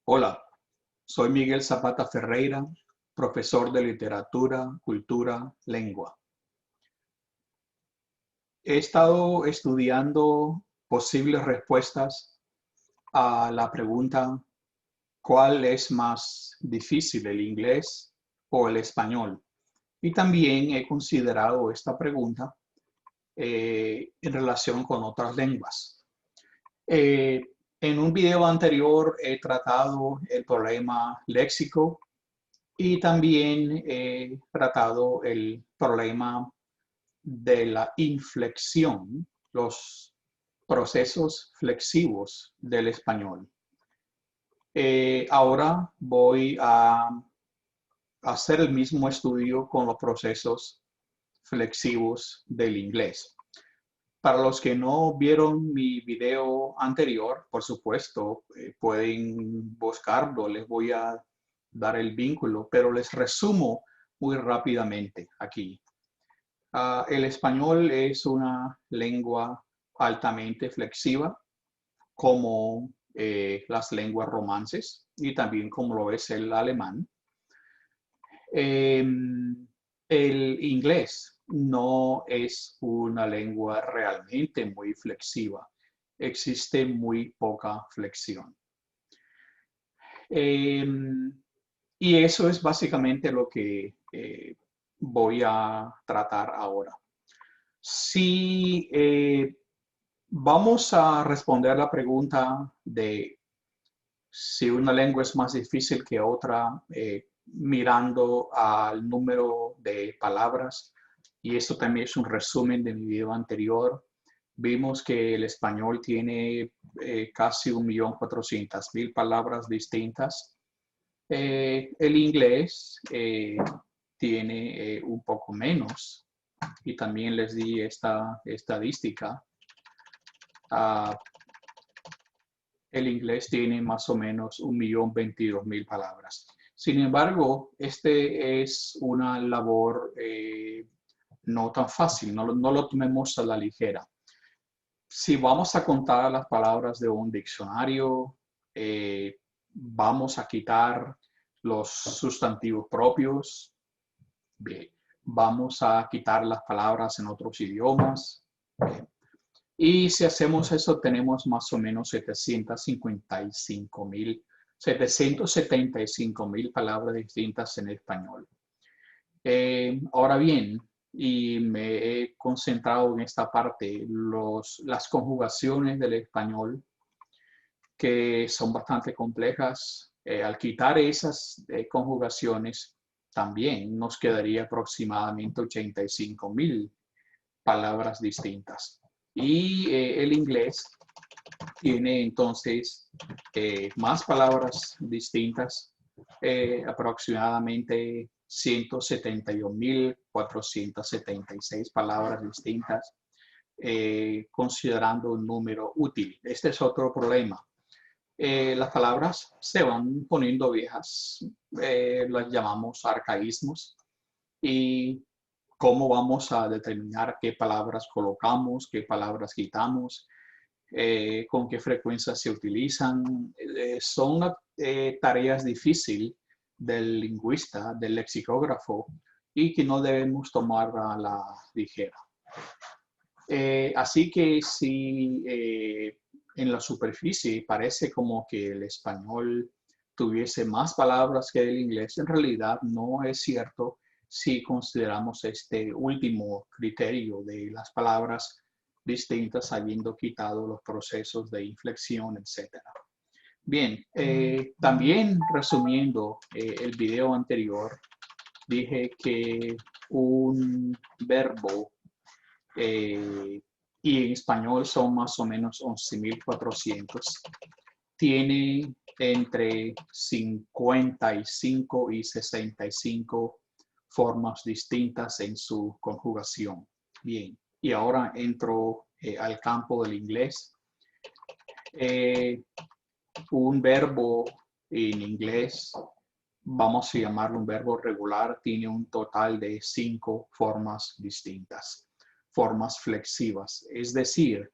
Hola, soy Miguel Zapata Ferreira, profesor de literatura, cultura, lengua. He estado estudiando posibles respuestas a la pregunta ¿cuál es más difícil, el inglés o el español? Y también he considerado esta pregunta en relación con otras lenguas. Eh, en un video anterior he tratado el problema léxico y también he tratado el problema de la inflexión, los procesos flexivos del español. Ahora voy a hacer el mismo estudio con los procesos flexivos del inglés. Para los que no vieron mi video anterior, por supuesto, pueden buscarlo, les voy a dar el vínculo, pero les resumo muy rápidamente aquí. El español es una lengua altamente flexiva, como las lenguas romances y también como lo es el alemán. El inglés no es una lengua realmente muy flexiva. Existe muy poca flexión. Y eso es básicamente lo que voy a tratar ahora. Si vamos a responder la pregunta de si una lengua es más difícil que otra, mirando al número de palabras, y esto también es un resumen de mi video anterior, vimos que el español tiene casi 1.400.000 palabras distintas. El inglés tiene un poco menos, y también les di esta estadística. El inglés tiene más o menos 1.022.000 palabras. Sin embargo, este es una labor no tan fácil, no lo tomemos a la ligera. Si vamos a contar las palabras de un diccionario, vamos a quitar los sustantivos propios, bien, vamos a quitar las palabras en otros idiomas, bien. Y si hacemos eso, tenemos más o menos 775.000 palabras distintas en español. Ahora bien, y me he concentrado en esta parte, las conjugaciones del español, que son bastante complejas. Al quitar esas conjugaciones, también nos quedaría aproximadamente 85.000 palabras distintas. Y el inglés tiene entonces más palabras distintas, aproximadamente 171.476 palabras distintas, considerando un número útil. Este es otro problema. Las palabras se van poniendo viejas, las llamamos arcaísmos, y cómo vamos a determinar qué palabras colocamos, qué palabras quitamos, con qué frecuencia se utilizan. Son tareas difíciles del lingüista, del lexicógrafo, y que no debemos tomar a la ligera. Así que si en la superficie parece como que el español tuviese más palabras que el inglés, en realidad no es cierto si consideramos este último criterio de las palabras distintas habiendo quitado los procesos de inflexión, etc. Bien, también resumiendo el video anterior, dije que un verbo y en español son más o menos 11.400. Tiene entre 55 y 65 formas distintas en su conjugación. Bien, y ahora entro al campo del inglés. Un verbo en inglés, vamos a llamarlo un verbo regular, tiene un total de 5 formas distintas, formas flexivas. Es decir,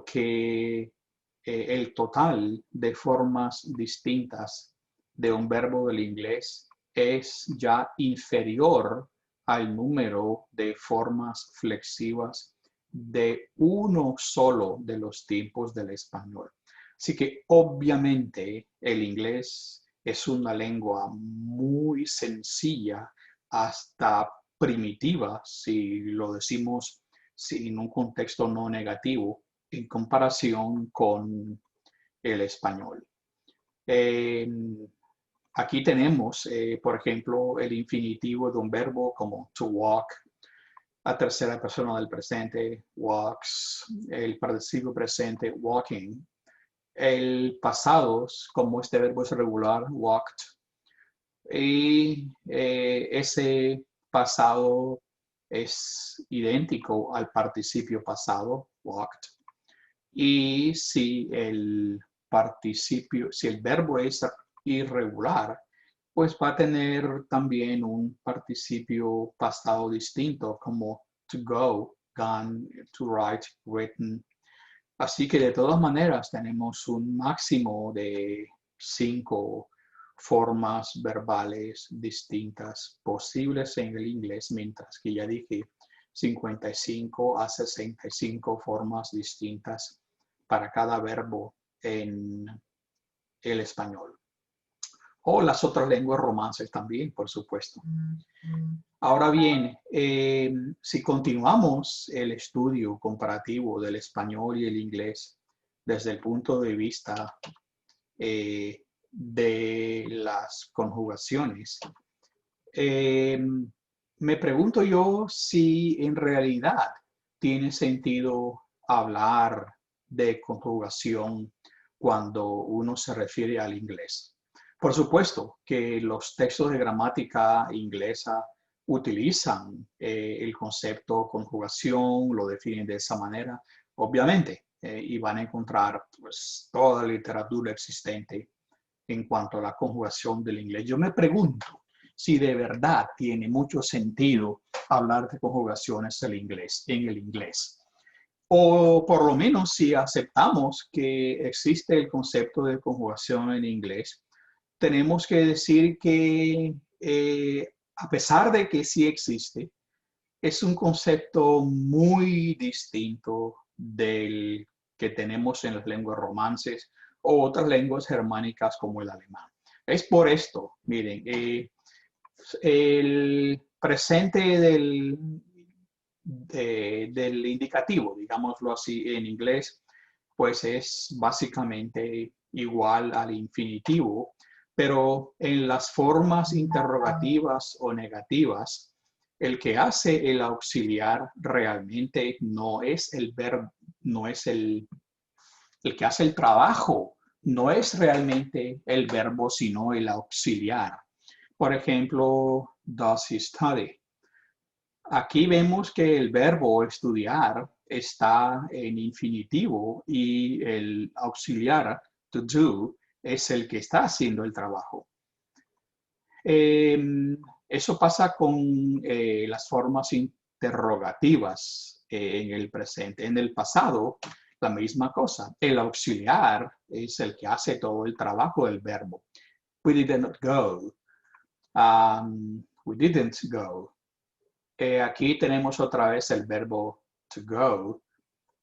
que el total de formas distintas de un verbo del inglés es ya inferior al número de formas flexivas de uno solo de los tiempos del español. Así que obviamente el inglés es una lengua muy sencilla, hasta primitiva, si lo decimos en un contexto no negativo, en comparación con el español. Aquí tenemos, por ejemplo, el infinitivo de un verbo como to walk, la tercera persona del presente, walks, el participio presente, walking, el pasado, como este verbo es regular, walked, y ese pasado es idéntico al participio pasado, walked. Y si el verbo es irregular, pues va a tener también un participio pasado distinto, como to go, gone, to write, written. Así que de todas maneras tenemos un máximo de 5 formas verbales distintas posibles en el inglés, mientras que ya dije 55 a 65 formas distintas para cada verbo en el español. O las otras lenguas romances también, por supuesto. Ahora bien, si continuamos el estudio comparativo del español y el inglés desde el punto de vista de las conjugaciones, me pregunto yo si en realidad tiene sentido hablar de conjugación cuando uno se refiere al inglés. Por supuesto que los textos de gramática inglesa utilizan el concepto conjugación, lo definen de esa manera, obviamente, y van a encontrar pues, toda la literatura existente en cuanto a la conjugación del inglés. Yo me pregunto si de verdad tiene mucho sentido hablar de conjugaciones en el inglés. O por lo menos si aceptamos que existe el concepto de conjugación en inglés, tenemos que decir que a pesar de que sí existe, es un concepto muy distinto del que tenemos en las lenguas romances o otras lenguas germánicas como el alemán. Es por esto, miren, el presente del indicativo, digámoslo así en inglés, pues es básicamente igual al infinitivo, pero en las formas interrogativas o negativas, el que hace el auxiliar realmente no es el verbo, no es el que hace el trabajo, no es realmente el verbo, sino el auxiliar. Por ejemplo, does he study? Aquí vemos que el verbo estudiar está en infinitivo y el auxiliar, to do, es el que está haciendo el trabajo. Eso pasa con las formas interrogativas en el presente. En el pasado, la misma cosa. El auxiliar es el que hace todo el trabajo del verbo. We didn't go. We didn't go. Aquí tenemos otra vez el verbo to go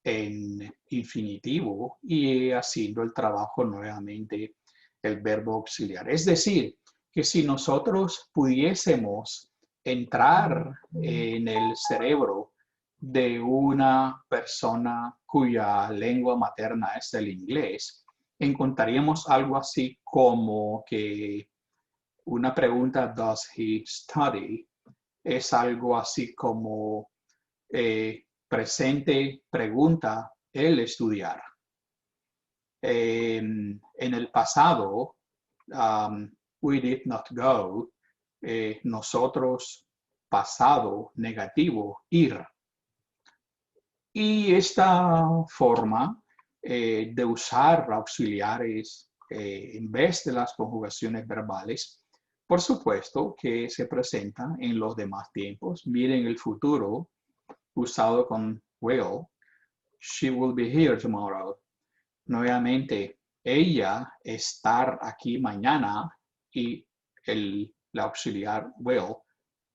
en infinitivo y haciendo el trabajo nuevamente el verbo auxiliar. Es decir, que si nosotros pudiésemos entrar en el cerebro de una persona cuya lengua materna es el inglés, encontraríamos algo así como que una pregunta, does he study? Es algo así como presente pregunta, el estudiar. En el pasado, we did not go. Nosotros, pasado, negativo, ir. Y esta forma de usar auxiliares en vez de las conjugaciones verbales, por supuesto que se presenta en los demás tiempos. Miren el futuro usado con will. She will be here tomorrow. nuevamente, ella estar aquí mañana y la auxiliar will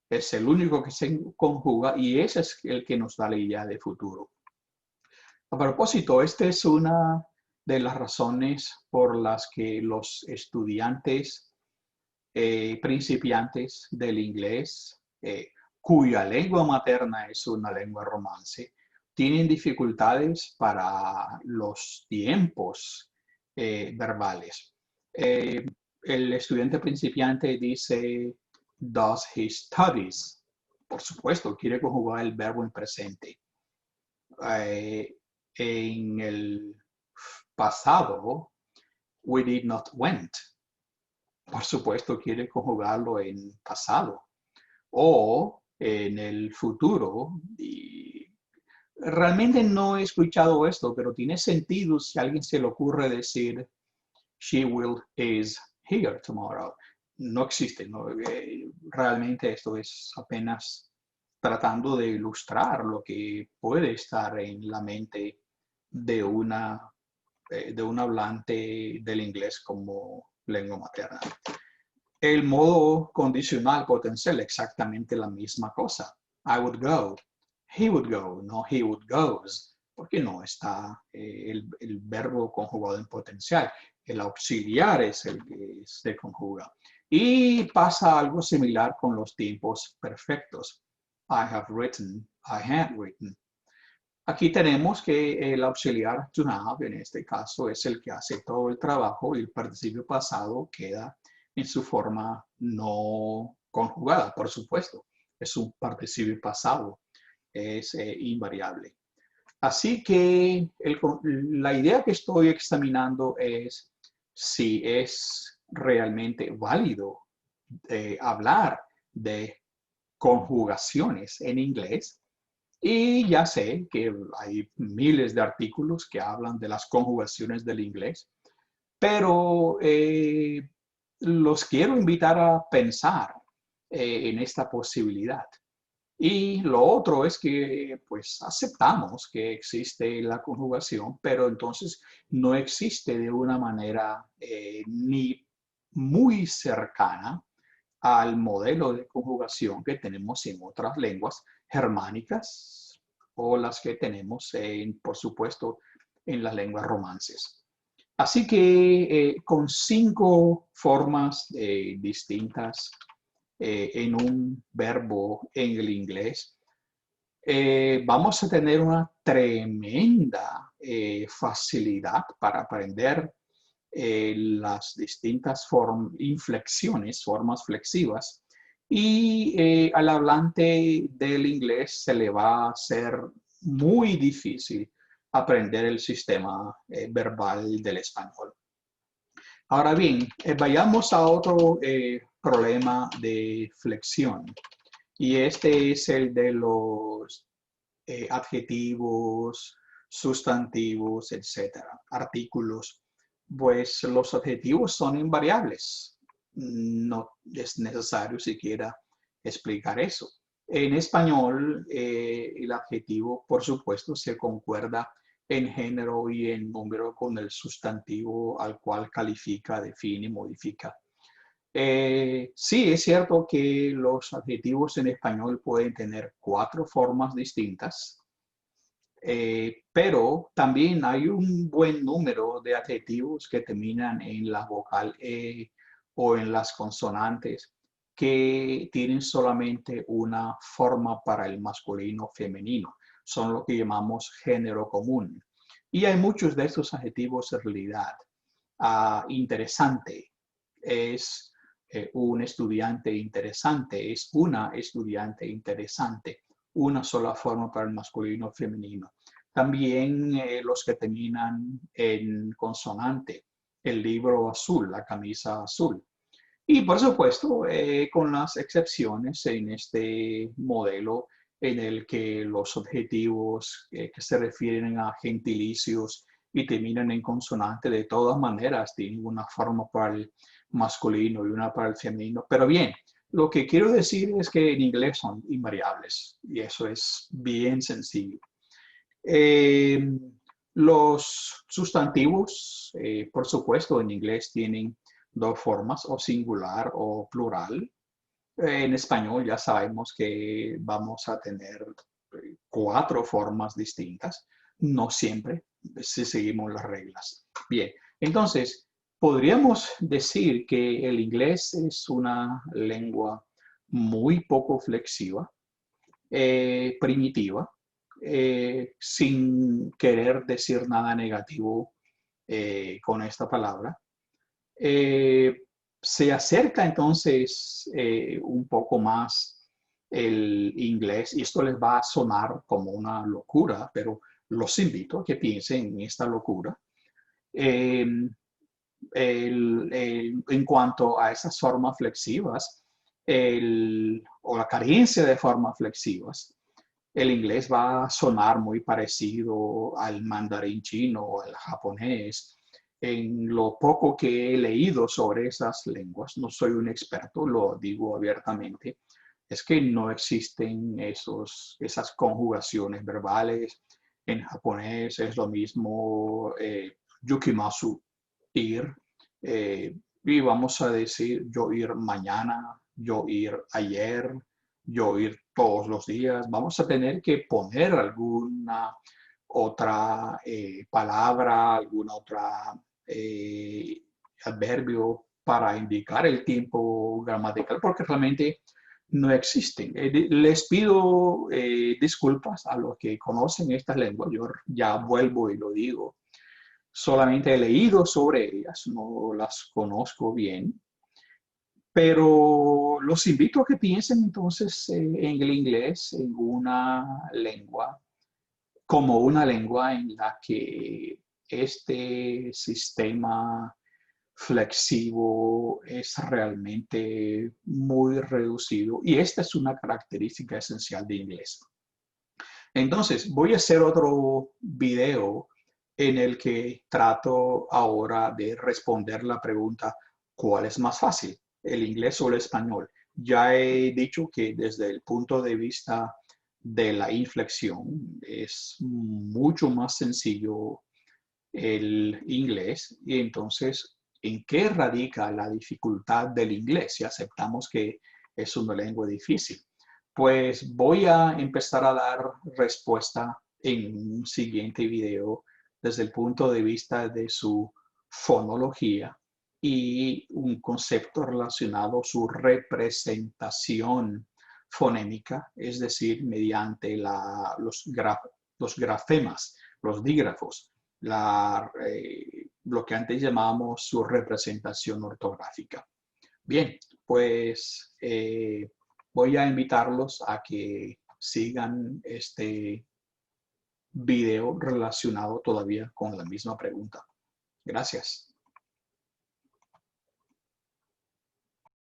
es el único que se conjuga y ese es el que nos da la idea de futuro. A propósito, esta es una de las razones por las que los estudiantes principiantes del inglés, cuya lengua materna es una lengua romance, tienen dificultades para los tiempos verbales. El estudiante principiante dice, does he studies? Por supuesto, quiere conjugar el verbo en presente. En el pasado, we did not went. Por supuesto, quiere conjugarlo en pasado o en el futuro. Y realmente no he escuchado esto, pero tiene sentido si a alguien se le ocurre decir, she will is here tomorrow. No existe, ¿no? Realmente esto es apenas tratando de ilustrar lo que puede estar en la mente de un hablante del inglés como lengua materna. El modo condicional potencial, exactamente la misma cosa. I would go, he would go, no he would goes, porque no está el verbo conjugado en potencial. El auxiliar es el que se conjuga. Y pasa algo similar con los tiempos perfectos. I have written, I had written. Aquí tenemos que el auxiliar to have, en este caso, es el que hace todo el trabajo y el participio pasado queda en su forma no conjugada, por supuesto. Es un participio pasado, es invariable. Así que la idea que estoy examinando es si es realmente válido hablar de conjugaciones en inglés. Y ya sé que hay miles de artículos que hablan de las conjugaciones del inglés, pero los quiero invitar a pensar en esta posibilidad. Y lo otro es que pues aceptamos que existe la conjugación, pero entonces no existe de una manera ni muy cercana al modelo de conjugación que tenemos en otras lenguas germánicas o las que tenemos, por supuesto, en las lenguas romances. Así que con 5 formas distintas en un verbo en el inglés, vamos a tener una tremenda facilidad para aprender las distintas inflexiones, formas flexivas, y al hablante del inglés se le va a hacer muy difícil aprender el sistema verbal del español. Ahora bien, vayamos a otro problema de flexión, y este es el de los adjetivos, sustantivos, etcétera, artículos. Pues los adjetivos son invariables. No es necesario siquiera explicar eso. En español, el adjetivo, por supuesto, se concuerda en género y en número con el sustantivo al cual califica, define, modifica. Sí, es cierto que los adjetivos en español pueden tener 4 formas distintas, pero también hay un buen número de adjetivos que terminan en la vocal E o en las consonantes que tienen solamente una forma para el masculino femenino. Son lo que llamamos género común. Y hay muchos de estos adjetivos en realidad. Interesante es un estudiante interesante, es una estudiante interesante. Una sola forma para el masculino femenino. También los que terminan en consonante, el libro azul, la camisa azul. Y por supuesto, con las excepciones en este modelo en el que los adjetivos que se refieren a gentilicios y terminan en consonante, de todas maneras tienen una forma para el masculino y una para el femenino. Pero bien, lo que quiero decir es que en inglés son invariables y eso es bien sencillo. Los sustantivos, por supuesto, en inglés tienen dos formas, o singular o plural. En español ya sabemos que vamos a tener cuatro formas distintas, no siempre, si seguimos las reglas. Bien, entonces, podríamos decir que el inglés es una lengua muy poco flexiva, primitiva, sin querer decir nada negativo con esta palabra. Eh, Se acerca entonces un poco más el inglés, y esto les va a sonar como una locura, pero los invito a que piensen en esta locura. Eh, en cuanto a esas formas flexivas, o la carencia de formas flexivas, el inglés va a sonar muy parecido al mandarín chino o al japonés. En lo poco que he leído sobre esas lenguas, no soy un experto, lo digo abiertamente, es que no existen esas conjugaciones verbales. En japonés es lo mismo yukimasu, ir, y vamos a decir yo ir mañana, yo ir ayer, yo ir todos los días. Vamos a tener que poner alguna otra palabra, alguna otra adverbio para indicar el tiempo gramatical, porque realmente no existen. Les pido disculpas a los que conocen estas lenguas. Yo ya vuelvo y lo digo. Solamente he leído sobre ellas, no las conozco bien, pero los invito a que piensen entonces en el inglés, en una lengua, como una lengua en la que este sistema flexivo es realmente muy reducido, y esta es una característica esencial de inglés. Entonces, voy a hacer otro video en el que trato ahora de responder la pregunta, ¿cuál es más fácil, el inglés o el español? Ya he dicho que desde el punto de vista de la inflexión es mucho más sencillo el inglés, y entonces, ¿en qué radica la dificultad del inglés si aceptamos que es una lengua difícil? Pues voy a empezar a dar respuesta en un siguiente video desde el punto de vista de su fonología y un concepto relacionado a su representación fonémica, es decir, mediante los grafemas, los dígrafos, lo que antes llamábamos su representación ortográfica. Bien, pues voy a invitarlos a que sigan este video relacionado todavía con la misma pregunta. Gracias.